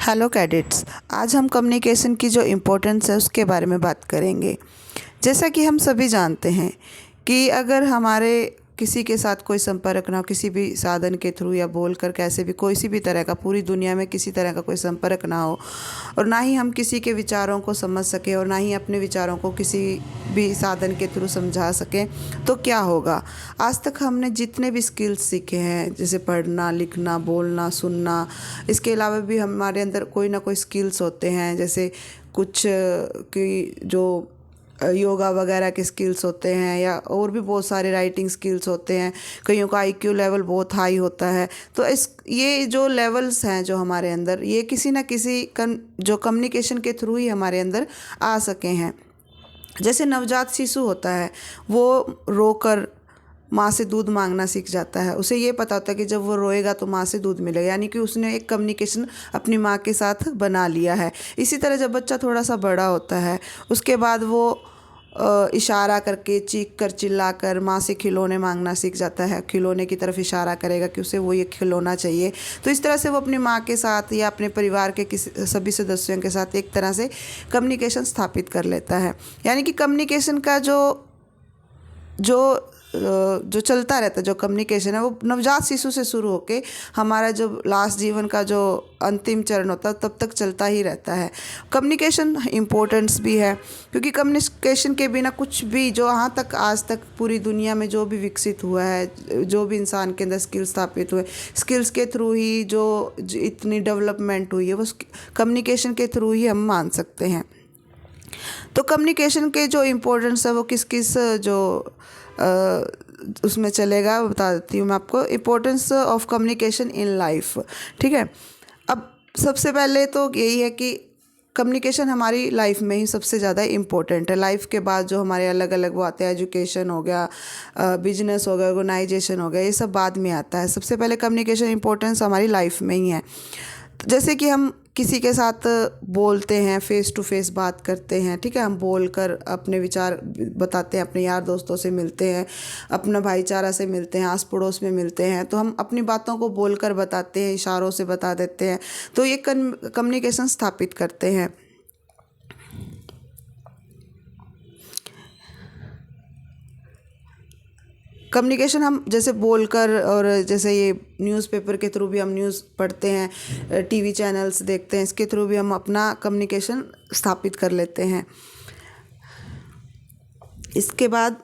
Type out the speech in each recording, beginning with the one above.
Hello cadets. आज हम communication की जो इम्पोर्टेंस है उसके बारे में बात करेंगे। जैसा कि हम सभी जानते हैं कि अगर हमारे किसी के साथ कोई संपर्क ना हो, किसी भी साधन के थ्रू या बोलकर कैसे भी कोई सी भी तरह का पूरी दुनिया में किसी तरह का कोई संपर्क ना हो और ना ही हम किसी के विचारों को समझ सकें और ना ही अपने विचारों को किसी भी साधन के थ्रू समझा सकें, तो क्या होगा। आज तक हमने जितने भी स्किल्स सीखे हैं, जैसे पढ़ना, लिखना, बोलना, सुनना, इसके अलावा भी हमारे अंदर कोई ना कोई स्किल्स होते हैं। जैसे कुछ की जो योगा वगैरह के स्किल्स होते हैं या और भी बहुत सारे राइटिंग स्किल्स होते हैं। कईयों का आईक्यू लेवल बहुत हाई होता है। तो इस ये जो लेवल्स हैं जो हमारे अंदर, ये किसी ना किसी जो कम्युनिकेशन के थ्रू ही हमारे अंदर आ सके हैं। जैसे नवजात शिशु होता है, वो रोकर माँ से दूध मांगना सीख जाता है। उसे ये पता होता है कि जब वो रोएगा तो माँ से दूध मिलेगा, यानी कि उसने एक कम्युनिकेशन अपनी माँ के साथ बना लिया है। इसी तरह जब बच्चा थोड़ा सा बड़ा होता है, उसके बाद वो इशारा करके, चीख कर, चिल्ला कर माँ से खिलौने मांगना सीख जाता है। खिलौने की तरफ इशारा करेगा कि उसे वो ये खिलौना चाहिए। तो इस तरह से वो अपनी माँ के साथ या अपने परिवार के किसी सभी सदस्यों के साथ एक तरह से कम्युनिकेशन स्थापित कर लेता है। यानी कि कम्युनिकेशन का जो जो जो चलता रहता है, जो कम्युनिकेशन है, वो नवजात शिशु से शुरू होके हमारा जब लास्ट जीवन का जो अंतिम चरण होता है तब तक चलता ही रहता है। कम्युनिकेशन इम्पोर्टेंस भी है, क्योंकि कम्युनिकेशन के बिना कुछ भी जो यहाँ तक आज तक पूरी दुनिया में जो भी विकसित हुआ है, जो भी इंसान के अंदर स्किल स्थापित हुए, स्किल्स के थ्रू ही जो इतनी डेवलपमेंट हुई है वो कम्युनिकेशन के थ्रू ही हम मान सकते हैं। तो कम्युनिकेशन के जो इम्पोर्टेंस है वो किस किस जो उसमें चलेगा बता देती हूँ मैं आपको। Importance of communication in life, ठीक है। अब सबसे पहले तो यही है कि कम्युनिकेशन हमारी लाइफ में ही सबसे ज़्यादा इम्पोर्टेंट है। लाइफ के बाद जो हमारे अलग अलग वो आते हैं, एजुकेशन हो गया, बिजनेस हो गया, ऑर्गेनाइजेशन हो गया, ये सब बाद में आता है। सबसे पहले कम्युनिकेशन इम्पोर्टेंस हमारी लाइफ में ही है। जैसे कि हम किसी के साथ बोलते हैं, फेस टू फेस बात करते हैं, ठीक है। हम बोलकर अपने विचार बताते हैं, अपने यार दोस्तों से मिलते हैं, अपना भाईचारा से मिलते हैं, आस पड़ोस में मिलते हैं, तो हम अपनी बातों को बोलकर बताते हैं, इशारों से बता देते हैं। तो ये कम्युनिकेशन स्थापित करते हैं। कम्युनिकेशन हम जैसे बोलकर, और जैसे ये न्यूज़पेपर के थ्रू भी हम न्यूज़ पढ़ते हैं, टीवी चैनल्स देखते हैं, इसके थ्रू भी हम अपना कम्युनिकेशन स्थापित कर लेते हैं। इसके बाद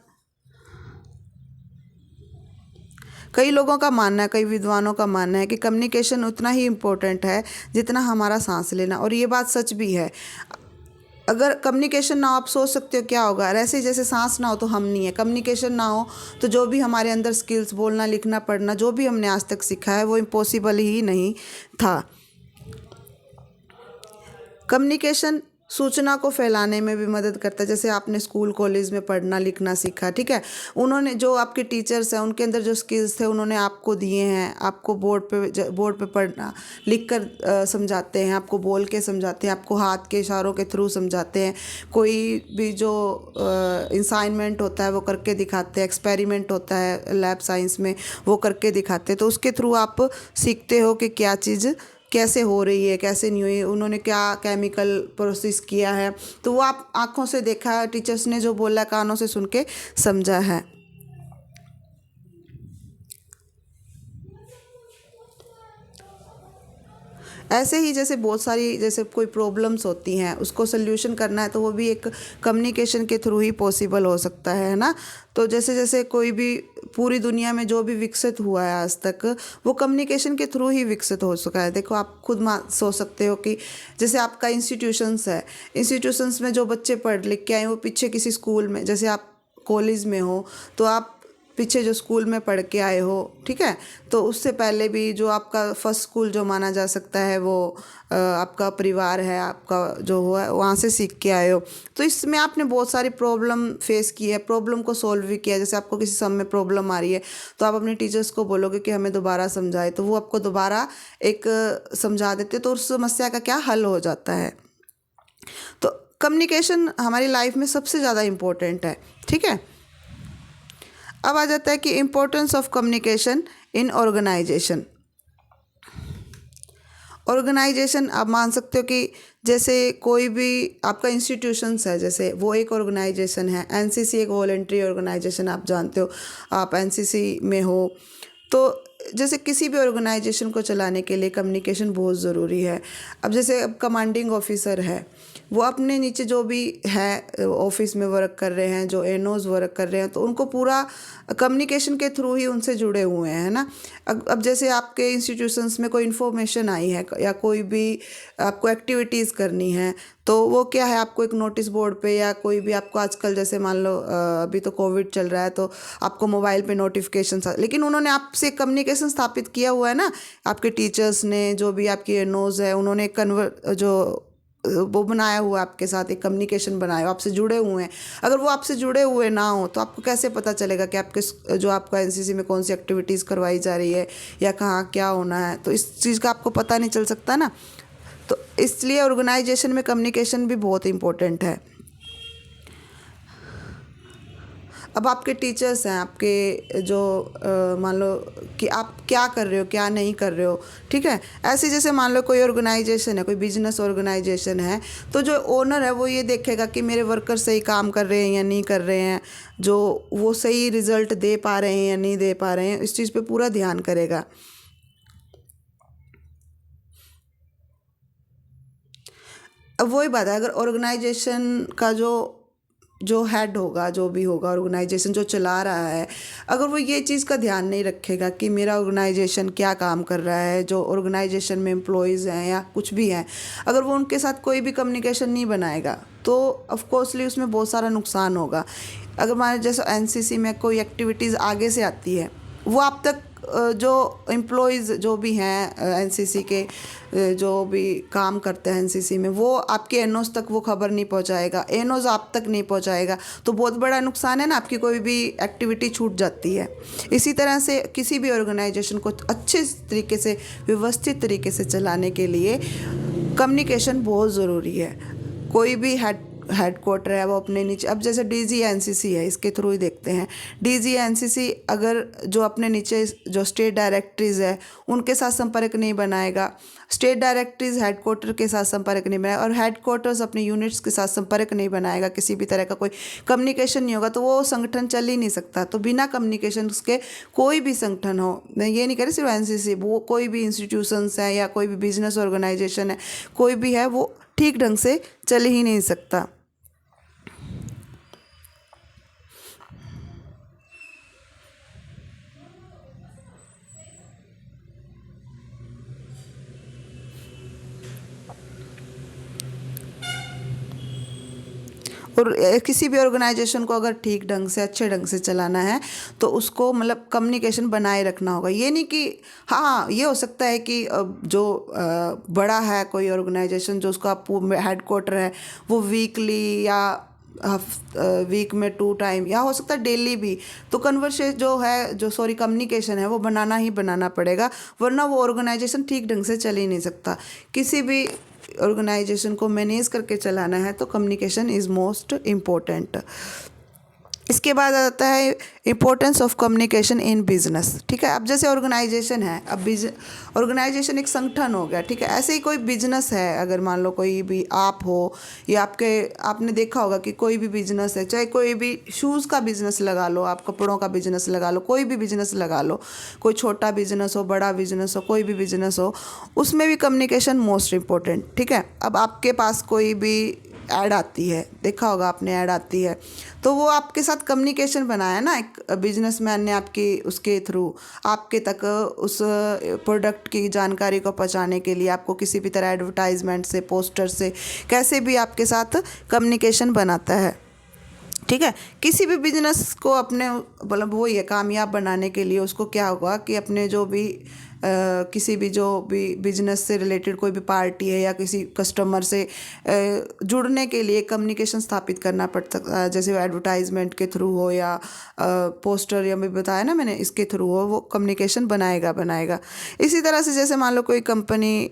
कई लोगों का मानना है, कई विद्वानों का मानना है कि कम्युनिकेशन उतना ही इम्पोर्टेंट है जितना हमारा सांस लेना, और ये बात सच भी है। अगर कम्युनिकेशन ना हो, आप सोच सकते हो क्या होगा। ऐसे जैसे सांस ना हो तो हम नहीं है, कम्युनिकेशन ना हो तो जो भी हमारे अंदर स्किल्स, बोलना, लिखना, पढ़ना, जो भी हमने आज तक सीखा है वो इम्पॉसिबल ही नहीं था। कम्युनिकेशन सूचना को फैलाने में भी मदद करता है। जैसे आपने स्कूल कॉलेज में पढ़ना लिखना सीखा, ठीक है। उन्होंने जो आपके टीचर्स हैं उनके अंदर जो स्किल्स थे उन्होंने आपको दिए हैं। आपको बोर्ड पे पढ़ना लिख कर समझाते हैं, आपको बोल के समझाते हैं, आपको हाथ के इशारों के थ्रू समझाते हैं। कोई भी जो असाइनमेंट होता है वो करके दिखाते हैं, एक्सपेरिमेंट होता है लैब साइंस में, वो करके दिखाते हैं। तो उसके थ्रू आप सीखते हो कि क्या चीज़ कैसे हो रही है, कैसे नहीं हुई, उन्होंने क्या केमिकल प्रोसेस किया है। तो वो आप आँखों से देखा है, टीचर्स ने जो बोला कानों से सुन के समझा है। ऐसे ही जैसे बहुत सारी जैसे कोई प्रॉब्लम्स होती हैं उसको सल्यूशन करना है तो वो भी एक कम्युनिकेशन के थ्रू ही पॉसिबल हो सकता है ना। तो जैसे जैसे कोई भी पूरी दुनिया में जो भी विकसित हुआ है आज तक, वो कम्युनिकेशन के थ्रू ही विकसित हो चुका है। देखो आप खुद सोच सकते हो कि जैसे आपका इंस्टीट्यूशंस है, इंस्टीट्यूशंस में जो बच्चे पढ़ लिख के आए वो पीछे किसी स्कूल में, जैसे आप कॉलेज में हो तो आप पीछे जो स्कूल में पढ़ के आए हो, ठीक है। तो उससे पहले भी जो आपका फर्स्ट स्कूल जो माना जा सकता है वो आपका परिवार है, आपका जो हुआ वहाँ से सीख के आए हो। तो इसमें आपने बहुत सारी प्रॉब्लम फेस की है, प्रॉब्लम को सॉल्व भी किया। जैसे आपको किसी सम में प्रॉब्लम आ रही है तो आप अपने टीचर्स को बोलोगे कि हमें दोबारा समझाए, तो वो आपको दोबारा एक समझा देते, तो उस समस्या का क्या हल हो जाता है। तो कम्युनिकेशन हमारी लाइफ में सबसे ज़्यादा इम्पोर्टेंट है, ठीक है। अब आ जाता है कि importance of communication in organization. Organization आप मान सकते हो कि जैसे कोई भी आपका इंस्टीट्यूशंस है, जैसे वो एक ऑर्गेनाइजेशन है। एनसीसी एक वॉलेंट्री ऑर्गेनाइजेशन, आप जानते हो, आप एनसीसी में हो। तो जैसे किसी भी ऑर्गेनाइजेशन को चलाने के लिए कम्युनिकेशन बहुत ज़रूरी है। अब जैसे अब कमांडिंग ऑफिसर है, वो अपने नीचे जो भी है ऑफिस में वर्क कर रहे हैं, जो एनओज वर्क कर रहे हैं, तो उनको पूरा कम्युनिकेशन के थ्रू ही उनसे जुड़े हुए हैं, है ना। अब जैसे आपके इंस्टीट्यूशंस में कोई इन्फॉर्मेशन आई है या कोई भी आपको एक्टिविटीज़ करनी है, तो वो क्या है, आपको एक नोटिस बोर्ड पे या कोई भी आपको आजकल जैसे मान लो अभी तो कोविड चल रहा है, तो आपको मोबाइल पे नोटिफिकेशन, लेकिन उन्होंने आपसे कम्युनिकेशन स्थापित किया हुआ है ना। आपके टीचर्स ने, जो भी आपकी एनओज है, उन्होंने वो बनाया हुआ है आपके साथ, एक कम्युनिकेशन बनाया, आपसे जुड़े हुए हैं। अगर वो आपसे जुड़े हुए ना हो तो आपको कैसे पता चलेगा कि आपके जो आपका एनसीसी में कौन सी एक्टिविटीज़ करवाई जा रही है या कहाँ क्या होना है, तो इस चीज़ का आपको पता नहीं चल सकता ना। तो इसलिए ऑर्गेनाइजेशन में कम्युनिकेशन भी बहुत इम्पोर्टेंट है। अब आपके टीचर्स हैं, आपके जो मान लो कि आप क्या कर रहे हो, क्या नहीं कर रहे हो, ठीक है। ऐसे जैसे मान लो कोई ऑर्गेनाइजेशन है, कोई बिजनेस ऑर्गेनाइजेशन है, तो जो ओनर है वो ये देखेगा कि मेरे वर्कर सही काम कर रहे हैं या नहीं कर रहे हैं, जो वो सही रिजल्ट दे पा रहे हैं या नहीं दे पा रहे हैं, इस चीज़ पे पूरा ध्यान करेगा। अब वही बात है, अगर ऑर्गेनाइजेशन का जो हेड होगा, जो भी होगा, ऑर्गेनाइजेशन जो चला रहा है, अगर वो ये चीज़ का ध्यान नहीं रखेगा कि मेरा ऑर्गेनाइजेशन क्या काम कर रहा है, जो ऑर्गेनाइजेशन में एम्प्लॉयज़ हैं या कुछ भी हैं, अगर वो उनके साथ कोई भी कम्युनिकेशन नहीं बनाएगा, तो ऑफकोर्सली उसमें बहुत सारा नुकसान होगा। अगर मान जैसे एनसीसी में कोई एक्टिविटीज़ आगे से आती है, वो आप तक जो एम्प्लॉयज़ जो भी हैं एनसीसी के, जो भी काम करते हैं एनसीसी में, वो आपके एनओज तक वो खबर नहीं पहुंचाएगा, एनओज आप तक नहीं पहुंचाएगा, तो बहुत बड़ा नुकसान है ना, आपकी कोई भी एक्टिविटी छूट जाती है। इसी तरह से किसी भी ऑर्गेनाइजेशन को अच्छे तरीके से, व्यवस्थित तरीके से चलाने के लिए कम्युनिकेशन बहुत ज़रूरी है। कोई भी हेडक्वार्टर है, वो अपने नीचे, अब जैसे डीजी एनसीसी है, इसके थ्रू ही देखते हैं। डीजी एनसीसी अगर जो अपने नीचे जो स्टेट डायरेक्टरीज है उनके साथ संपर्क नहीं बनाएगा, स्टेट डायरेक्टरीज हेडक्वार्टर के साथ संपर्क नहीं बनाएगा, और हेडक्वार्टर्स अपने यूनिट्स के साथ संपर्क नहीं बनाएगा, किसी भी तरह का कोई कम्युनिकेशन नहीं होगा, तो वो संगठन चल ही नहीं सकता। तो बिना कम्युनिकेशन उसके कोई भी संगठन हो, मैं ये नहीं कह रही सिर्फ एनसीसी, वो कोई भी इंस्टीट्यूशंस है या कोई भी बिजनेस ऑर्गेनाइजेशन है, कोई भी है, वो ठीक ढंग से चल ही नहीं सकता। और किसी भी ऑर्गेनाइजेशन को अगर ठीक ढंग से, अच्छे ढंग से चलाना है, तो उसको मतलब कम्युनिकेशन बनाए रखना होगा। ये नहीं कि हाँ, ये हो सकता है कि जो बड़ा है कोई ऑर्गेनाइजेशन, जो उसका हेडक्वार्टर है, वो वीकली या वीक में 2 टाइम, या हो सकता है डेली भी, तो कन्वर्सेशन जो है, जो सॉरी कम्युनिकेशन है, वो बनाना ही बनाना पड़ेगा, वरना वो ऑर्गेनाइजेशन ठीक ढंग से चल ही नहीं सकता। किसी भी ऑर्गेनाइजेशन को मैनेज करके चलाना है तो कम्युनिकेशन इज़ मोस्ट इम्पोर्टेंट। इसके बाद आता है importance of communication in business, ठीक है। अब जैसे ऑर्गेनाइजेशन है, अब ऑर्गेनाइजेशन एक संगठन हो गया, ठीक है। ऐसे ही कोई बिजनेस है, अगर मान लो कोई भी आप हो, या आपने देखा होगा कि कोई भी बिजनेस है, चाहे कोई भी शूज़ का बिजनेस लगा लो, आप कपड़ों का बिजनेस लगा लो, कोई भी बिजनेस लगा लो, कोई छोटा बिजनेस हो, बड़ा बिजनेस हो, कोई भी बिजनेस हो, उसमें भी कम्युनिकेशन मोस्ट इम्पोर्टेंट, ठीक है। अब आपके पास कोई भी ऐड आती है, देखा होगा आपने, ऐड आती है, तो वो आपके साथ कम्युनिकेशन बनाया ना एक बिजनेसमैन ने, आपकी उसके थ्रू आपके तक उस प्रोडक्ट की जानकारी को पहुंचाने के लिए, आपको किसी भी तरह एडवर्टाइजमेंट से, पोस्टर से, कैसे भी आपके साथ कम्युनिकेशन बनाता है, ठीक है। किसी भी बिजनेस को अपने मतलब वही है, कामयाब बनाने के लिए उसको क्या होगा कि अपने जो भी किसी भी जो भी बिजनेस से रिलेटेड कोई भी पार्टी है या किसी कस्टमर से जुड़ने के लिए कम्युनिकेशन स्थापित करना पड़ सकता है, जैसे एडवर्टाइजमेंट के थ्रू हो या पोस्टर, या मैं बताया ना मैंने, इसके थ्रू हो, वो कम्युनिकेशन बनाएगा। इसी तरह से जैसे मान लो कोई कंपनी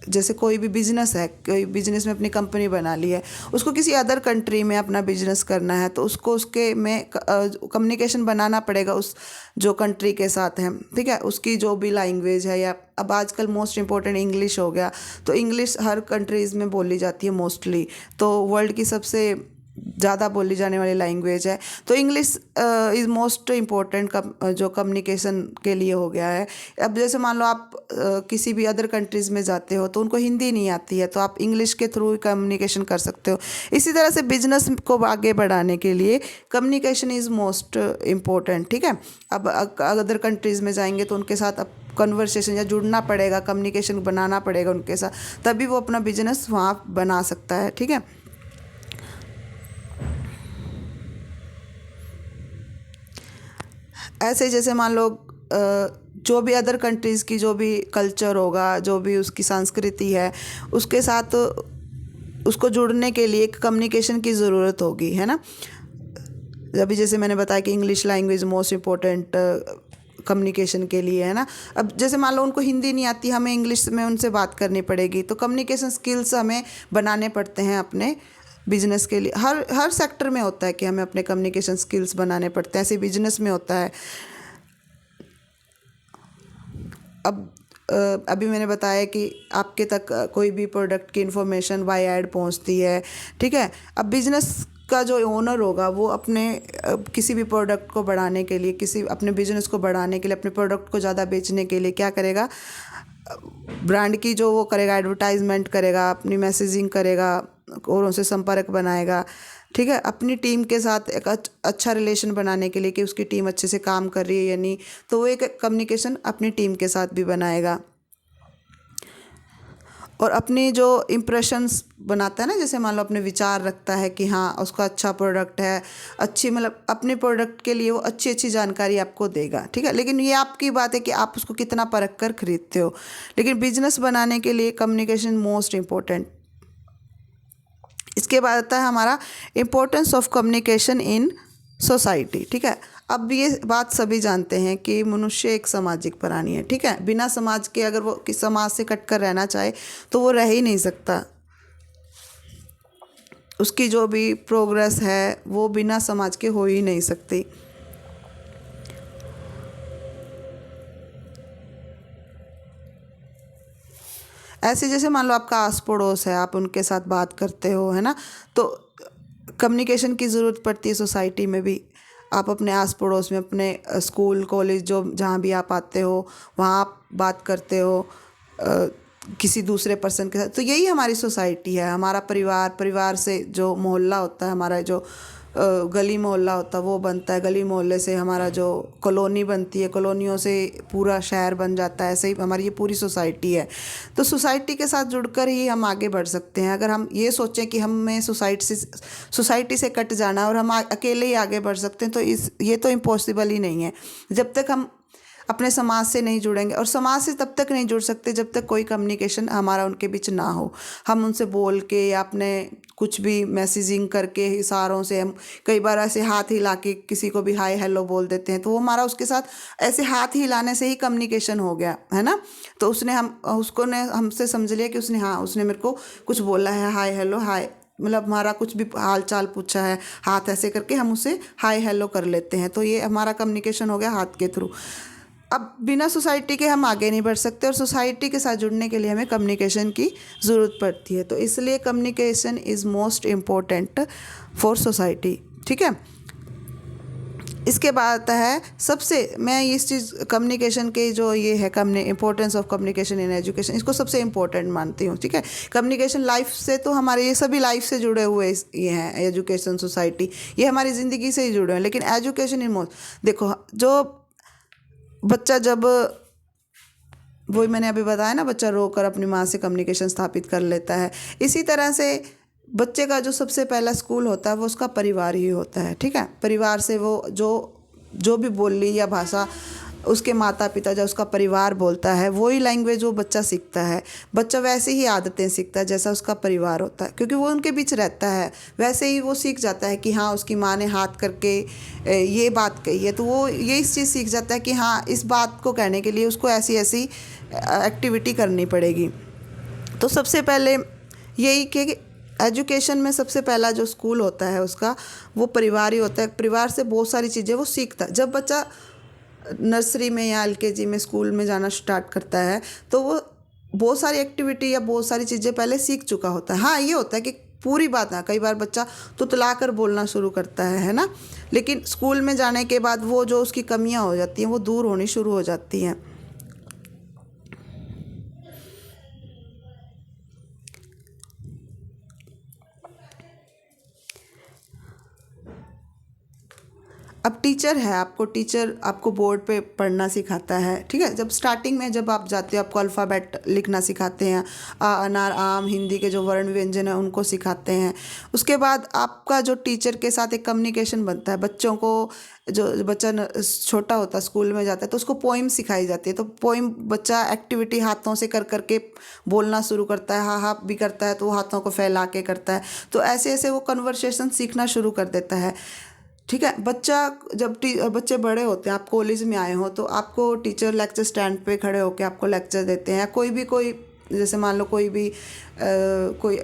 जैसे कोई भी बिजनेस है, कोई बिजनेस में अपनी कंपनी बना ली है, उसको किसी अदर कंट्री में अपना बिजनेस करना है, तो उसको उसके में कम्युनिकेशन बनाना पड़ेगा उस जो कंट्री के साथ है, ठीक है। उसकी जो भी लैंग्वेज है, या अब आजकल मोस्ट इम्पोर्टेंट इंग्लिश हो गया, तो इंग्लिश हर कंट्रीज़ में बोली जाती है मोस्टली, तो वर्ल्ड की सबसे ज़्यादा बोली जाने वाली लैंग्वेज है, तो इंग्लिश इज़ मोस्ट इम्पोर्टेंट जो कम्युनिकेशन के लिए हो गया है। अब जैसे मान लो आप किसी भी अदर कंट्रीज़ में जाते हो, तो उनको हिंदी नहीं आती है, तो आप इंग्लिश के थ्रू कम्युनिकेशन कर सकते हो। इसी तरह से बिजनेस को आगे बढ़ाने के लिए कम्युनिकेशन इज़ मोस्ट इम्पोर्टेंट, ठीक है। अब अदर कंट्रीज़ में जाएंगे तो उनके साथ अब कन्वर्सेशन या जुड़ना पड़ेगा, कम्युनिकेशन बनाना पड़ेगा उनके साथ, तभी वो अपना बिजनेस वहाँ बना सकता है, ठीक है। ऐसे जैसे मान लो जो भी अदर कंट्रीज़ की जो भी कल्चर होगा, जो भी उसकी संस्कृति है, उसके साथ उसको जुड़ने के लिए एक कम्युनिकेशन की ज़रूरत होगी, है ना। अभी जैसे मैंने बताया कि English language most important communication के लिए, है ना। अब जैसे मान लो उनको हिंदी नहीं आती, हमें इंग्लिश में उनसे बात करनी पड़ेगी, तो कम्युनिकेशन स्किल्स हमें बनाने पड़ते हैं अपने बिजनेस के लिए। हर हर सेक्टर में होता है कि हमें अपने कम्युनिकेशन स्किल्स बनाने पड़ते हैं, ऐसे बिजनेस में होता है। अब अभी मैंने बताया कि आपके तक कोई भी प्रोडक्ट की इन्फॉर्मेशन बाय ऐड पहुंचती है, ठीक है। अब बिजनेस का जो ओनर होगा वो अपने किसी भी प्रोडक्ट को बढ़ाने के लिए, किसी अपने बिजनेस को बढ़ाने के लिए, अपने प्रोडक्ट को ज़्यादा बेचने के लिए क्या करेगा, ब्रांड की जो वो करेगा, एडवर्टाइजमेंट करेगा, अपनी मैसेजिंग करेगा और उनसे संपर्क बनाएगा, ठीक है। अपनी टीम के साथ एक अच्छा रिलेशन बनाने के लिए कि उसकी टीम अच्छे से काम कर रही है या नहीं, तो वो एक कम्युनिकेशन अपनी टीम के साथ भी बनाएगा। और अपनी जो इम्प्रेशंस बनाता है ना, जैसे मान लो अपने विचार रखता है कि हाँ उसका अच्छा प्रोडक्ट है, अच्छी मतलब अपने प्रोडक्ट के लिए वो अच्छी अच्छी जानकारी आपको देगा, ठीक है। लेकिन ये आपकी बात है कि आप उसको कितना परख कर खरीदते हो, लेकिन बिजनेस बनाने के लिए कम्युनिकेशन मोस्ट इम्पोर्टेंट। इसके बाद आता है हमारा importance of communication in society, ठीक है। अब ये बात सभी जानते हैं कि मनुष्य एक सामाजिक प्राणी है, ठीक है। बिना समाज के अगर वो किस समाज से कट कर रहना चाहे तो वो रह ही नहीं सकता। उसकी जो भी प्रोग्रेस है वो बिना समाज के हो ही नहीं सकती। ऐसे जैसे मान लो आपका आस पड़ोस है, आप उनके साथ बात करते हो, है ना, तो कम्युनिकेशन की ज़रूरत पड़ती है सोसाइटी में भी। आप अपने आस पड़ोस में, अपने स्कूल कॉलेज जो जहाँ भी आप आते हो वहाँ आप बात करते हो किसी दूसरे पर्सन के साथ, तो यही हमारी सोसाइटी है। हमारा परिवार, परिवार से जो मोहल्ला होता है, हमारा जो गली मोहल्ला होता है वो बनता है, गली मोहल्ले से हमारा जो कॉलोनी बनती है, कॉलोनियों से पूरा शहर बन जाता है। ऐसे ही हमारी ये पूरी सोसाइटी है। तो सोसाइटी के साथ जुड़कर ही हम आगे बढ़ सकते हैं। अगर हम ये सोचें कि हमें सोसाइटी से कट जाना और हम अकेले ही आगे बढ़ सकते हैं, तो ये तो इम्पॉसिबल ही नहीं है। जब तक हम अपने समाज से नहीं जुड़ेंगे, और समाज से तब तक नहीं जुड़ सकते जब तक कोई कम्युनिकेशन हमारा उनके बीच ना हो। हम उनसे बोल के या अपने कुछ भी मैसेजिंग करके, इशारों से, हम कई बार ऐसे हाथ हिला के किसी को भी हाय हेलो बोल देते हैं, तो वो हमारा उसके साथ ऐसे हाथ हिलाने से ही कम्युनिकेशन हो गया, है ना। तो उसको ने हमसे समझ लिया कि उसने मेरे को कुछ बोला है, हाय हेलो, हाय मतलब हमारा कुछ भी हाल चाल पूछा है, हाथ ऐसे करके हम उसे हाय हेलो कर लेते हैं, तो ये हमारा कम्युनिकेशन हो गया हाथ के थ्रू। अब बिना सोसाइटी के हम आगे नहीं बढ़ सकते, और सोसाइटी के साथ जुड़ने के लिए हमें कम्युनिकेशन की ज़रूरत पड़ती है। तो इसलिए communication is most important for society, ठीक है। इसके बाद आता है मैं इस चीज़ कम्युनिकेशन के जो ये है importance of communication in education, इसको सबसे इम्पोर्टेंट मानती हूँ, ठीक है। कम्युनिकेशन लाइफ से, तो हमारे ये सभी लाइफ से जुड़े हुए ये हैं, एजुकेशन, सोसाइटी, ये हमारी ज़िंदगी से ही जुड़े हैं। लेकिन एजुकेशन इन मोस्ट, देखो जो बच्चा जब, वही मैंने अभी बताया ना, बच्चा रोकर अपनी माँ से कम्युनिकेशन स्थापित कर लेता है, इसी तरह से बच्चे का जो सबसे पहला स्कूल होता है वो उसका परिवार ही होता है, ठीक है। परिवार से वो जो भी बोली या भाषा उसके माता पिता, जब उसका परिवार बोलता है, वही लैंग्वेज वो बच्चा सीखता है। बच्चा वैसे ही आदतें सीखता है जैसा उसका परिवार होता है, क्योंकि वो उनके बीच रहता है। वैसे ही वो सीख जाता है कि हाँ उसकी माँ ने हाथ करके ये बात कही है, तो वो यही चीज़ सीख जाता है कि हाँ इस बात को कहने के लिए उसको ऐसी ऐसी एक्टिविटी करनी पड़ेगी। तो सबसे पहले यही कि एजुकेशन में सबसे पहला जो स्कूल होता है उसका वो परिवार ही होता है। परिवार से बहुत सारी चीज़ें वो सीखता है। जब बच्चा नर्सरी में या एलकेजी में स्कूल में जाना स्टार्ट करता है तो वो बहुत सारी एक्टिविटी या बहुत सारी चीज़ें पहले सीख चुका होता है। हाँ, ये होता है कि पूरी बात ना, कई बार बच्चा तुतला कर बोलना शुरू करता है ना, लेकिन स्कूल में जाने के बाद वो जो उसकी कमियां हो जाती हैं वो दूर होनी शुरू हो जाती हैं। अब टीचर है, टीचर आपको बोर्ड पे पढ़ना सिखाता है, ठीक है। जब स्टार्टिंग में जब आप जाते हो आपको अल्फ़ाबेट लिखना सिखाते हैं, अनार आम हिंदी के जो वर्ण व्यंजन है उनको सिखाते हैं। उसके बाद आपका जो टीचर के साथ एक कम्युनिकेशन बनता है। बच्चों को जो बच्चा छोटा होता है स्कूल में जाता है तो उसको पोइम सिखाई जाती है। तो पोइम बच्चा एक्टिविटी हाथों से कर करके बोलना शुरू करता है, हाँ हाँ भी करता है तो वो हाथों को फैला के करता है। तो ऐसे ऐसे वो कन्वर्सेशन सीखना शुरू कर देता है, ठीक है। बच्चा जब बच्चे बड़े होते हैं, आप कॉलेज में आए हो तो आपको टीचर लेक्चर स्टैंड पे खड़े होकर आपको लेक्चर देते हैं। कोई जैसे मान लो कोई भी कोई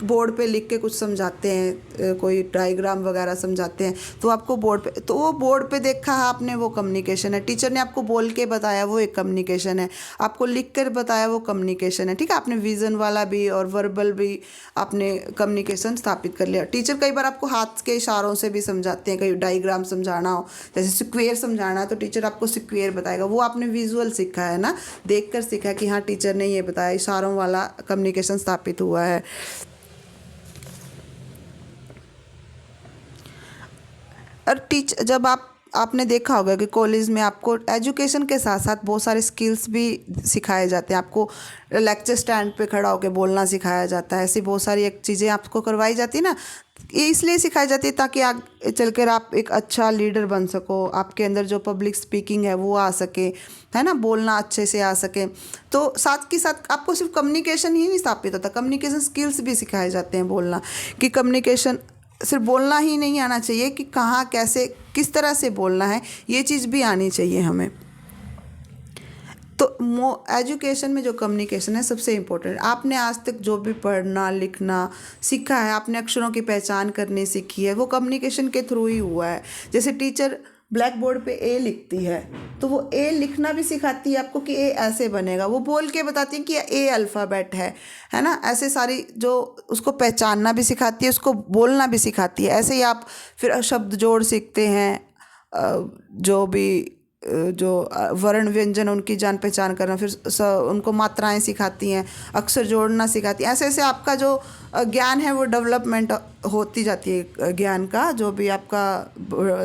बोर्ड पे लिख के कुछ समझाते हैं, कोई डायग्राम वगैरह समझाते हैं तो आपको वो बोर्ड पे देखा है आपने, वो कम्युनिकेशन है। टीचर ने आपको बोल के बताया वो एक कम्युनिकेशन है, आपको लिख कर बताया वो कम्युनिकेशन है, ठीक है। आपने विज़न वाला भी और वर्बल भी आपने कम्युनिकेशन स्थापित कर लिया। टीचर कई बार आपको हाथ के इशारों से भी समझाते हैं। कई डायग्राम समझाना हो, जैसे स्क्वेयर समझाना है तो टीचर आपको स्क्वेयर बताएगा, वो आपने विजुअल सीखा है ना, देख कर सीखा है कि हाँ टीचर ने ये बताया, इशारों वाला कम्युनिकेशन स्थापित हुआ है। और जब आपने देखा होगा कि कॉलेज में आपको एजुकेशन के साथ साथ बहुत सारे स्किल्स भी सिखाए जाते हैं। आपको लेक्चर स्टैंड पे खड़ा होकर बोलना सिखाया जाता है। ऐसी बहुत सारी एक चीज़ें आपको करवाई जाती है ना, ये इसलिए सिखाई जाती है ताकि आगे चलकर आप एक अच्छा लीडर बन सको, आपके अंदर जो पब्लिक स्पीकिंग है वो आ सके, है ना, बोलना अच्छे से आ सके। तो साथ के साथ आपको सिर्फ कम्युनिकेशन ही नहीं स्थापित होता, कम्युनिकेशन स्किल्स भी सिखाए जाते हैं। बोलना कि कम्युनिकेशन सिर्फ बोलना ही नहीं आना चाहिए, कि कहाँ कैसे किस तरह से बोलना है ये चीज़ भी आनी चाहिए हमें। तो एजुकेशन में जो कम्युनिकेशन है सबसे इम्पोर्टेंट। आपने आज तक जो भी पढ़ना लिखना सीखा है, आपने अक्षरों की पहचान करनी सीखी है, वो कम्युनिकेशन के थ्रू ही हुआ है। जैसे टीचर ब्लैक बोर्ड पे ए लिखती है तो वो ए लिखना भी सिखाती है आपको कि ए ऐसे बनेगा, वो बोल के बताती है कि ए अल्फ़ाबेट है ना। ऐसे सारी जो उसको पहचानना भी सिखाती है, उसको बोलना भी सिखाती है। ऐसे ही आप फिर शब्द जोड़ सीखते हैं, जो भी जो वर्ण व्यंजन उनकी जान पहचान करना, फिर उनको मात्राएं सिखाती हैं, अक्षर जोड़ना सिखाती हैं। ऐसे ऐसे आपका जो ज्ञान है वो डेवलपमेंट होती जाती है। ज्ञान का जो भी आपका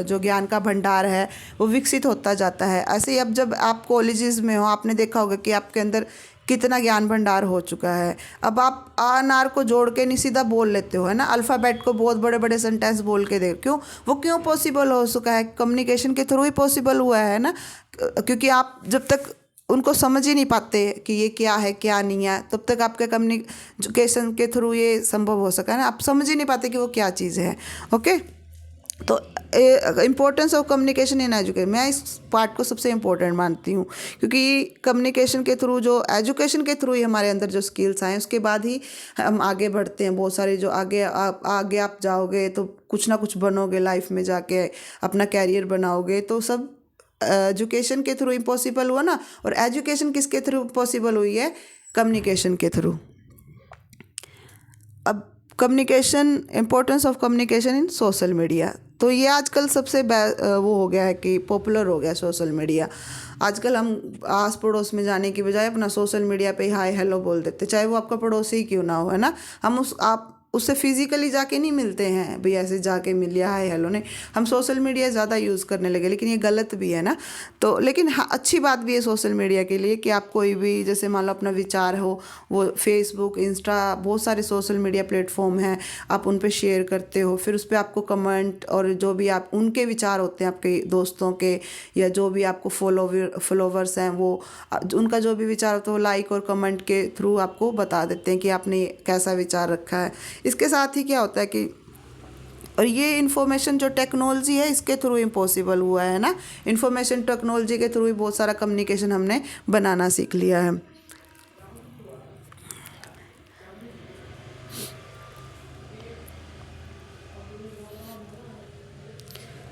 जो ज्ञान का भंडार है वो विकसित होता जाता है। ऐसे ही अब जब आप कॉलेजेस में हो, आपने देखा होगा कि आपके अंदर कितना ज्ञान भंडार हो चुका है। अब आप अनार को जोड़ के नहीं सीधा बोल लेते हो, है ना, अल्फ़ाबेट को बहुत बड़े बड़े सेंटेंस बोल के दे, वो क्यों पॉसिबल हो चुका है? कम्युनिकेशन के थ्रू ही पॉसिबल हुआ है ना, क्योंकि आप जब तक उनको समझ ही नहीं पाते कि ये क्या है क्या नहीं है, तब तक आपके कम्युनिकेशन के थ्रू ये संभव हो सका है ना। आप समझ ही नहीं पाते कि वो क्या चीज़ है। ओके, तो importance of communication in education, मैं इस पार्ट को सबसे इम्पोर्टेंट मानती हूँ, क्योंकि कम्युनिकेशन के थ्रू, जो एजुकेशन के थ्रू ही हमारे अंदर जो स्किल्स आए उसके बाद ही हम आगे बढ़ते हैं। बहुत सारे जो आगे आप जाओगे तो कुछ ना कुछ बनोगे लाइफ में, जाके अपना कैरियर बनाओगे, तो सब एजुकेशन के थ्रू ही पॉसिबल हुआ ना। और एजुकेशन किसके थ्रू पॉसिबल हुई है? कम्युनिकेशन के थ्रू। अब communication, importance of communication in social media, तो ये आजकल सबसे वो हो गया है कि पॉपुलर हो गया सोशल मीडिया। आजकल हम आस पड़ोस में जाने की बजाय अपना सोशल मीडिया पे हाय हेलो बोल देते, चाहे वो आपका पड़ोसी ही क्यों ना हो, है ना। हम आप उससे फिजिकली जाके नहीं मिलते हैं भाई, ऐसे जाके मिल लिया हाय हेलो, नहीं, हम सोशल मीडिया ज़्यादा यूज़ करने लगे, लेकिन ये गलत भी है ना। तो लेकिन हाँ, अच्छी बात भी है सोशल मीडिया के लिए कि आप कोई भी, जैसे मान लो अपना विचार हो, वो फेसबुक, इंस्टा, बहुत सारे सोशल मीडिया प्लेटफॉर्म हैं, आप उन पे शेयर करते हो, फिर उस पर आपको कमेंट और जो भी आप उनके विचार होते हैं आपके दोस्तों के या जो भी आपको फॉलोवर्स हैं, वो उनका जो भी विचार होता है वो लाइक और कमेंट के थ्रू आपको बता देते हैं कि आपने कैसा विचार रखा है। इसके साथ ही क्या होता है कि, और ये इन्फॉर्मेशन जो टेक्नोलॉजी है इसके थ्रू इम्पॉसिबल हुआ है ना। इन्फॉर्मेशन टेक्नोलॉजी के थ्रू ही बहुत सारा कम्युनिकेशन हमने बनाना सीख लिया है।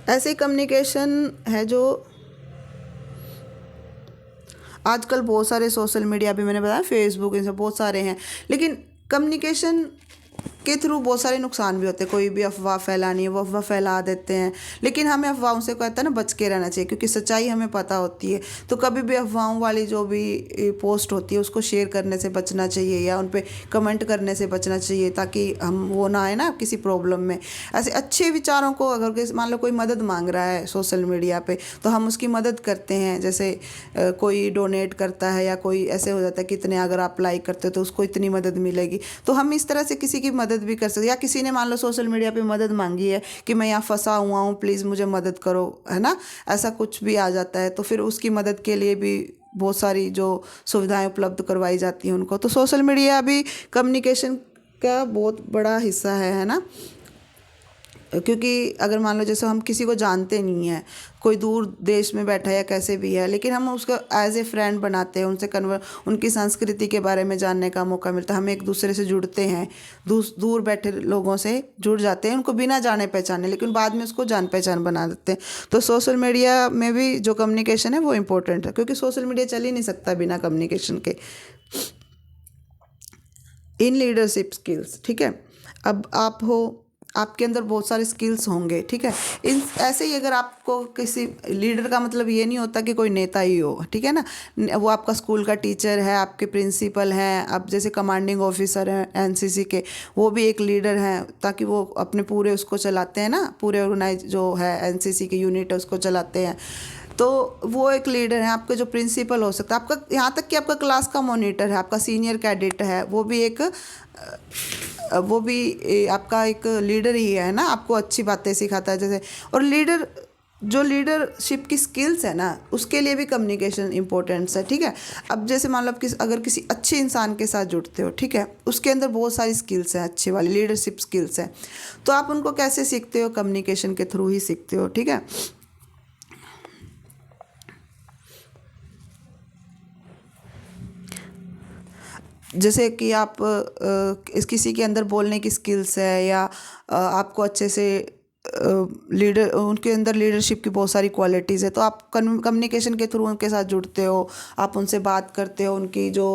ऐसे ही कम्युनिकेशन है जो आजकल बहुत सारे सोशल मीडिया भी मैंने बताया, फेसबुक, इन सब बहुत सारे हैं, लेकिन कम्युनिकेशन के थ्रू बहुत सारे नुकसान भी होते हैं। कोई भी अफवाह फैलानी है वो अफवाह फैला देते हैं, लेकिन हमें अफवाहों से कहता है ना बच के रहना चाहिए, क्योंकि सच्चाई हमें पता होती है। तो कभी भी अफवाहों वाली जो भी पोस्ट होती है उसको शेयर करने से बचना चाहिए, या उन पर कमेंट करने से बचना चाहिए, ताकि हम वो ना आए ना किसी प्रॉब्लम में। ऐसे अच्छे विचारों को, अगर मान लो कोई मदद मांग रहा है सोशल मीडिया पे, तो हम उसकी मदद करते हैं। जैसे कोई डोनेट करता है, या कोई ऐसे हो जाता है कि इतने अगर आप लाइक करते हो तो उसको इतनी मदद मिलेगी, तो हम इस तरह से किसी की मदद भी कर सकते। या किसी ने मान लो सोशल मीडिया पे मदद मांगी है कि मैं यहाँ फंसा हुआ हूँ, प्लीज़ मुझे मदद करो, है ना, ऐसा कुछ भी आ जाता है, तो फिर उसकी मदद के लिए भी बहुत सारी जो सुविधाएं उपलब्ध करवाई जाती हैं उनको। तो सोशल मीडिया भी कम्युनिकेशन का बहुत बड़ा हिस्सा है ना। क्योंकि अगर मान लो जैसे हम किसी को जानते नहीं हैं, कोई दूर देश में बैठा है या कैसे भी है, लेकिन हम उसको एज ए फ्रेंड बनाते हैं, उनसे उनकी संस्कृति के बारे में जानने का मौका मिलता है, हम एक दूसरे से जुड़ते हैं, दूर बैठे लोगों से जुड़ जाते हैं, उनको बिना जाने पहचाने, लेकिन बाद में उसको जान पहचान बना देते हैं। तो सोशल मीडिया में भी जो कम्युनिकेशन है वो इम्पोर्टेंट है, क्योंकि सोशल मीडिया चल ही नहीं सकता बिना कम्युनिकेशन के। इन लीडरशिप स्किल्स, ठीक है, अब आप हो, आपके अंदर बहुत सारे स्किल्स होंगे, ठीक है। इन ऐसे ही अगर आपको किसी लीडर का मतलब ये नहीं होता कि कोई नेता ही हो, ठीक है ना, वो आपका स्कूल का टीचर है, आपके प्रिंसिपल हैं, अब जैसे कमांडिंग ऑफिसर हैं एनसीसी के, वो भी एक लीडर हैं, ताकि वो अपने पूरे उसको चलाते हैं ना, पूरे ऑर्गेनाइज जो है एनसीसी के यूनिट है उसको चलाते हैं, तो वो एक लीडर है। आपके जो प्रिंसिपल हो सकता है, आपका यहाँ तक कि आपका क्लास का मॉनिटर है, आपका सीनियर कैडेट है, वो भी आपका एक लीडर ही है ना, आपको अच्छी बातें सिखाता है जैसे। और जो लीडरशिप की स्किल्स है ना, उसके लिए भी कम्युनिकेशन इंपॉर्टेंट्स है, ठीक है। अब जैसे मान लो आप अगर किसी अच्छे इंसान के साथ जुड़ते हो, ठीक है, उसके अंदर बहुत सारी स्किल्स हैं, अच्छी वाली लीडरशिप स्किल्स हैं, तो आप उनको कैसे सीखते हो? कम्युनिकेशन के थ्रू ही सीखते हो, ठीक है। जैसे कि आप किसी के अंदर बोलने की स्किल्स है, या आपको अच्छे से लीडर, उनके अंदर लीडरशिप की बहुत सारी क्वालिटीज़ है, तो आप कम्युनिकेशन के थ्रू उनके साथ जुड़ते हो, आप उनसे बात करते हो, उनकी जो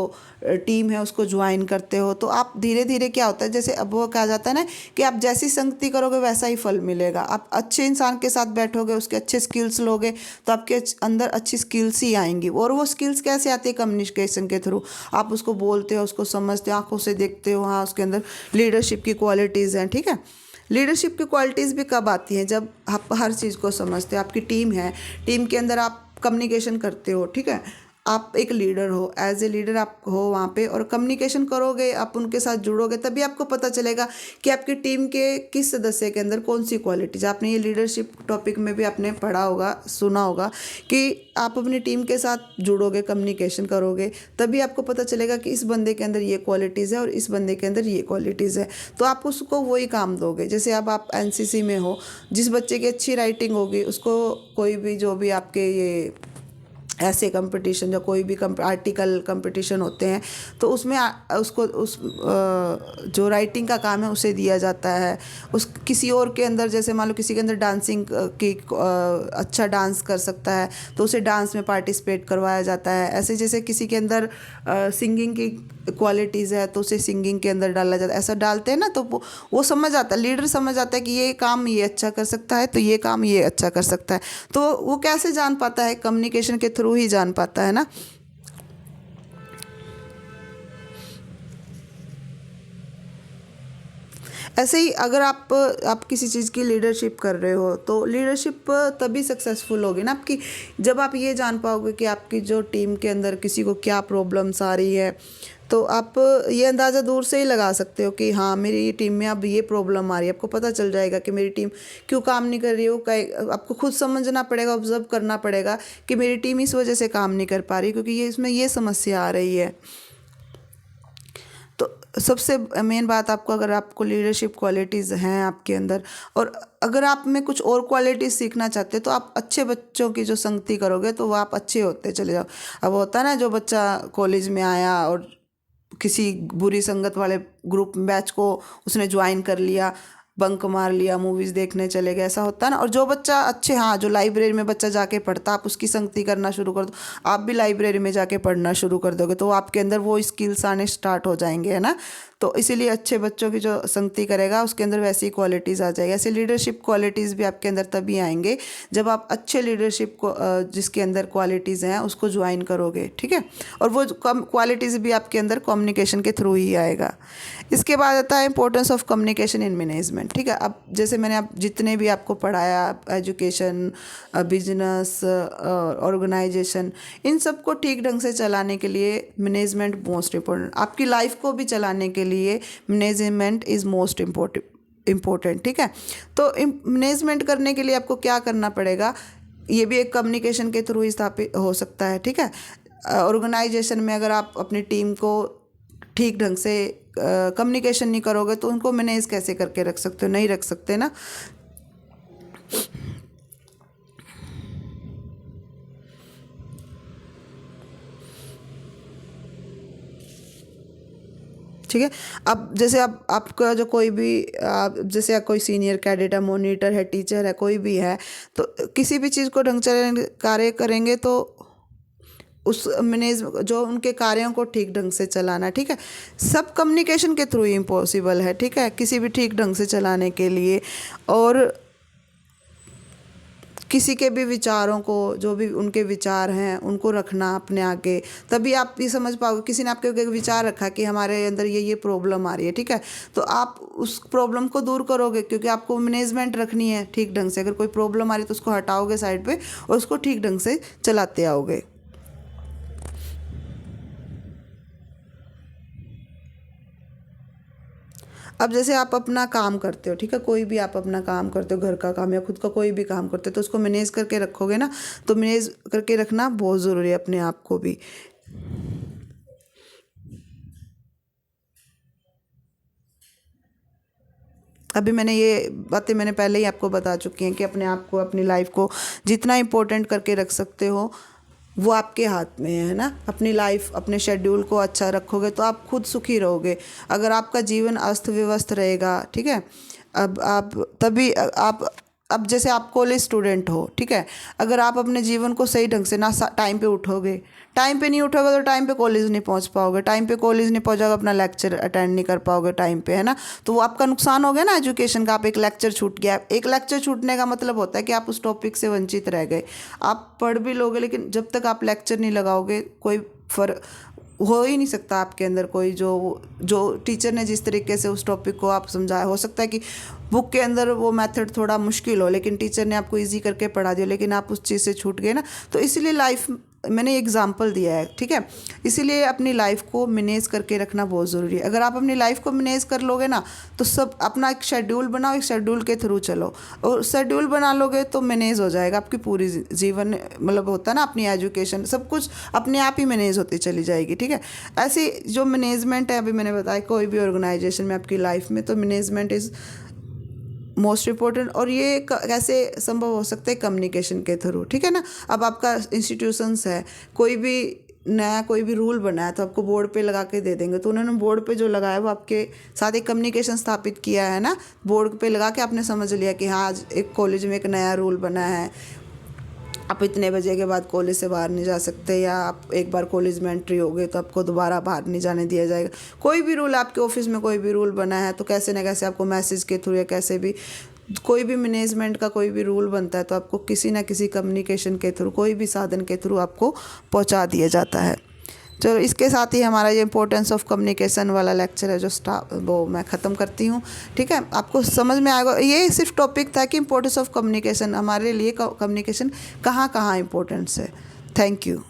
टीम है उसको ज्वाइन करते हो, तो आप धीरे धीरे क्या होता है, जैसे अब वो कहा जाता है ना कि आप जैसी संगति करोगे वैसा ही फल मिलेगा। आप अच्छे इंसान के साथ बैठोगे, उसके अच्छे स्किल्स लोगे, तो आपके अंदर अच्छी स्किल्स ही आएंगी। और वो स्किल्स कैसे आती है? कम्युनिकेशन के थ्रू। आप उसको बोलते हो, उसको समझते हो, आंखों से देखते हो, हाँ उसके अंदर लीडरशिप की क्वालिटीज़ हैं, ठीक है। लीडरशिप की क्वालिटीज़ भी कब आती हैं? जब आप हर चीज़ को समझते हो, आपकी टीम है, टीम के अंदर आप कम्युनिकेशन करते हो, ठीक है, आप एक लीडर हो, एज ए लीडर आप हो वहाँ पे, और कम्युनिकेशन करोगे, आप उनके साथ जुड़ोगे, तभी आपको पता चलेगा कि आपकी टीम के किस सदस्य के अंदर कौन सी क्वालिटीज। आपने ये लीडरशिप टॉपिक में भी आपने पढ़ा होगा, सुना होगा कि आप अपनी टीम के साथ जुड़ोगे, कम्युनिकेशन करोगे, तभी आपको पता चलेगा कि इस बंदे के अंदर ये क्वालिटीज़ है और इस बंदे के अंदर ये क्वालिटीज़ है, तो आप उसको वही काम दोगे। जैसे अब आप एनसीसी में हो, जिस बच्चे की अच्छी राइटिंग होगी उसको कोई भी, जो भी आपके ये ऐसे कंपटीशन, या कोई भी आर्टिकल कंपटीशन होते हैं, तो उसमें उसको जो राइटिंग का काम है उसे दिया जाता है। उस किसी और के अंदर, जैसे मान लो किसी के अंदर डांसिंग की अच्छा डांस कर सकता है, तो उसे डांस में पार्टिसिपेट करवाया जाता है। ऐसे जैसे किसी के अंदर सिंगिंग की क्वालिटीज़ है, तो उसे सिंगिंग के अंदर डाला जाता है। ऐसा डालते हैं ना, तो वो समझ आता है, लीडर समझ आता है कि ये काम ये अच्छा कर सकता है, तो ये काम ये अच्छा कर सकता है। तो वो कैसे जान पाता है? कम्युनिकेशन के थ्रू ही जान पाता है ना। ऐसे ही अगर आप किसी चीज़ की लीडरशिप कर रहे हो, तो लीडरशिप तभी सक्सेसफुल होगी ना आपकी, जब आप ये जान पाओगे कि आपकी जो टीम के अंदर किसी को क्या प्रॉब्लम्स आ रही है। तो आप ये अंदाज़ा दूर से ही लगा सकते हो कि हाँ मेरी टीम में अब ये प्रॉब्लम आ रही है। आपको पता चल जाएगा कि मेरी टीम क्यों काम नहीं कर रही हो। आपको खुद समझना पड़ेगा, ऑब्जर्व करना पड़ेगा कि मेरी टीम इस वजह से काम नहीं कर पा रही, क्योंकि ये इसमें ये समस्या आ रही है। तो सबसे मेन बात, आपको अगर आपको लीडरशिप क्वालिटीज़ हैं आपके अंदर, और अगर आप में कुछ और क्वालिटीज़ सीखना चाहते हो, तो आप अच्छे बच्चों की जो संगति करोगे तो वो आप अच्छे होते चले जाओ। अब होता है ना, जो बच्चा कॉलेज में आया और किसी बुरी संगत वाले ग्रुप बैच को उसने ज्वाइन कर लिया, बंक मार लिया, मूवीज़ देखने चले गए, ऐसा होता है ना। और जो बच्चा अच्छे, हाँ, जो लाइब्रेरी में बच्चा जाके पढ़ता, आप उसकी संगति करना शुरू कर दो, आप भी लाइब्रेरी में जाके पढ़ना शुरू कर दोगे तो आपके अंदर वो स्किल्स आने स्टार्ट हो जाएंगे, है ना। तो इसीलिए अच्छे बच्चों की जो संगति करेगा उसके अंदर वैसी क्वालिटीज़ आ जाएगी। ऐसे लीडरशिप क्वालिटीज़ भी आपके अंदर तभी आएंगे जब आप अच्छे लीडरशिप को जिसके अंदर क्वालिटीज़ हैं उसको ज्वाइन करोगे, ठीक है। और वो क्वालिटीज़ भी आपके अंदर कम्युनिकेशन के थ्रू ही आएगा। इसके बाद आता है importance of communication in management, ठीक है। अब जैसे मैंने आप जितने भी आपको पढ़ाया, एजुकेशन, बिजनेस, ऑर्गेनाइजेशन, इन सब को ठीक ढंग से चलाने के लिए मैनेजमेंट मोस्ट इम्पोर्टेंट। आपकी लाइफ को भी चलाने के लिए मैनेजमेंट इज़ मोस्ट इम्पोर्टेंट, ठीक है। तो मैनेजमेंट करने के लिए आपको क्या करना पड़ेगा, ये भी एक कम्युनिकेशन के थ्रू ही स्थापित हो सकता है, ठीक है। ऑर्गेनाइजेशन में अगर आप अपनी टीम को ठीक ढंग से कम्युनिकेशन नहीं करोगे तो उनको मैनेज कैसे करके रख सकते हो, नहीं रख सकते ना। ठीक है। अब जैसे आपका जो कोई भी जैसे कोई सीनियर कैडेट है, मॉनिटर है, टीचर है, कोई भी है, तो किसी भी चीज़ को ढंग से कार्य करेंगे तो उस मैनेज जो उनके कार्यों को ठीक ढंग से चलाना, ठीक है, सब कम्युनिकेशन के थ्रू ही इम्पॉसिबल है, ठीक है, किसी भी ठीक ढंग से चलाने के लिए। और किसी के भी विचारों को, जो भी उनके विचार हैं उनको रखना अपने आगे, तभी आप ये समझ पाओगे। किसी ने आपके विचार रखा कि हमारे अंदर ये प्रॉब्लम आ रही है, ठीक है, तो आप उस प्रॉब्लम को दूर करोगे क्योंकि आपको मैनेजमेंट रखनी है ठीक ढंग से। अगर कोई प्रॉब्लम आ रही है तो उसको हटाओगे साइड पे और उसको ठीक ढंग से चलाते आओगे। अब जैसे आप अपना काम करते हो, ठीक है, कोई भी आप अपना काम करते हो, घर का काम या खुद का कोई भी काम करते हो, तो उसको मैनेज करके रखोगे ना। तो मैनेज करके रखना बहुत ज़रूरी है अपने आप को भी। अभी मैंने ये बातें मैंने पहले ही आपको बता चुकी हैं कि अपने आप को, अपनी लाइफ को जितना इम्पोर्टेंट करके रख सकते हो वो आपके हाथ में है ना। अपनी लाइफ, अपने शेड्यूल को अच्छा रखोगे तो आप खुद सुखी रहोगे। अगर आपका जीवन अस्त व्यस्त रहेगा, ठीक है, अब आप तभी आप अब जैसे आप कॉलेज स्टूडेंट हो, ठीक है, अगर आप अपने जीवन को सही ढंग से ना टाइम पे उठोगे, टाइम पे नहीं उठोगे तो टाइम पे कॉलेज नहीं पहुंच पाओगे, टाइम पे कॉलेज नहीं पहुंचोगे, अपना लेक्चर अटेंड नहीं कर पाओगे टाइम पे, है ना। तो वो आपका नुकसान हो गया ना एजुकेशन का। आप एक लेक्चर छूट गया, एक लेक्चर छूटने का मतलब होता है कि आप उस टॉपिक से वंचित रह गए। आप पढ़ भी लोगे लेकिन जब तक आप लेक्चर नहीं लगाओगे कोई फर्क हो ही नहीं सकता आपके अंदर। कोई जो जो टीचर ने जिस तरीके से उस टॉपिक को आप समझाया, हो सकता है कि बुक के अंदर वो मेथड थोड़ा मुश्किल हो लेकिन टीचर ने आपको इजी करके पढ़ा दिया, लेकिन आप उस चीज़ से छूट गए ना। तो इसीलिए लाइफ, मैंने एग्जाम्पल दिया है, ठीक है, इसीलिए अपनी लाइफ को मैनेज करके रखना बहुत ज़रूरी है। अगर आप अपनी लाइफ को मैनेज कर लोगे ना तो सब अपना एक शेड्यूल बनाओ, एक शेड्यूल के थ्रू चलो, और शेड्यूल बना लोगे तो मैनेज हो जाएगा आपकी पूरी जीवन, मतलब होता है ना, अपनी एजुकेशन, सब कुछ अपने आप ही मैनेज होती चली जाएगी, ठीक है। ऐसी जो मैनेजमेंट है, अभी मैंने बताया कोई भी ऑर्गेनाइजेशन में आपकी लाइफ में, तो मैनेजमेंट इज़ मोस्ट इम्पोर्टेंट। और ये कैसे संभव हो सकता है, कम्युनिकेशन के थ्रू, ठीक है ना। अब आपका इंस्टीट्यूशंस है, कोई भी नया कोई भी रूल बना है तो आपको बोर्ड पे लगा के दे देंगे, तो उन्होंने बोर्ड पे जो लगाया वो आपके साथ एक कम्युनिकेशन स्थापित किया है ना। बोर्ड पे लगा के आपने समझ लिया कि हाँ आज एक कॉलेज में एक नया रूल बना है, आप इतने बजे के बाद कॉलेज से बाहर नहीं जा सकते, या आप एक बार कॉलेज में एंट्री हो गए तो आपको दोबारा बाहर नहीं जाने दिया जाएगा। कोई भी रूल, आपके ऑफिस में कोई भी रूल बना है तो कैसे ना कैसे आपको मैसेज के थ्रू या कैसे भी, कोई भी मैनेजमेंट का कोई भी रूल बनता है तो आपको किसी ना किसी कम्युनिकेशन के थ्रू, कोई भी साधन के थ्रू आपको पहुंचा दिया जाता है। चलो, इसके साथ ही हमारा ये इंपॉर्टेंस ऑफ कम्युनिकेशन वाला लेक्चर है जो वो मैं ख़त्म करती हूँ, ठीक है। आपको समझ में आएगा, ये सिर्फ टॉपिक था कि इंपॉर्टेंस ऑफ कम्युनिकेशन, हमारे लिए कम्युनिकेशन कहाँ कहाँ इंपॉर्टेंस है। Thank you.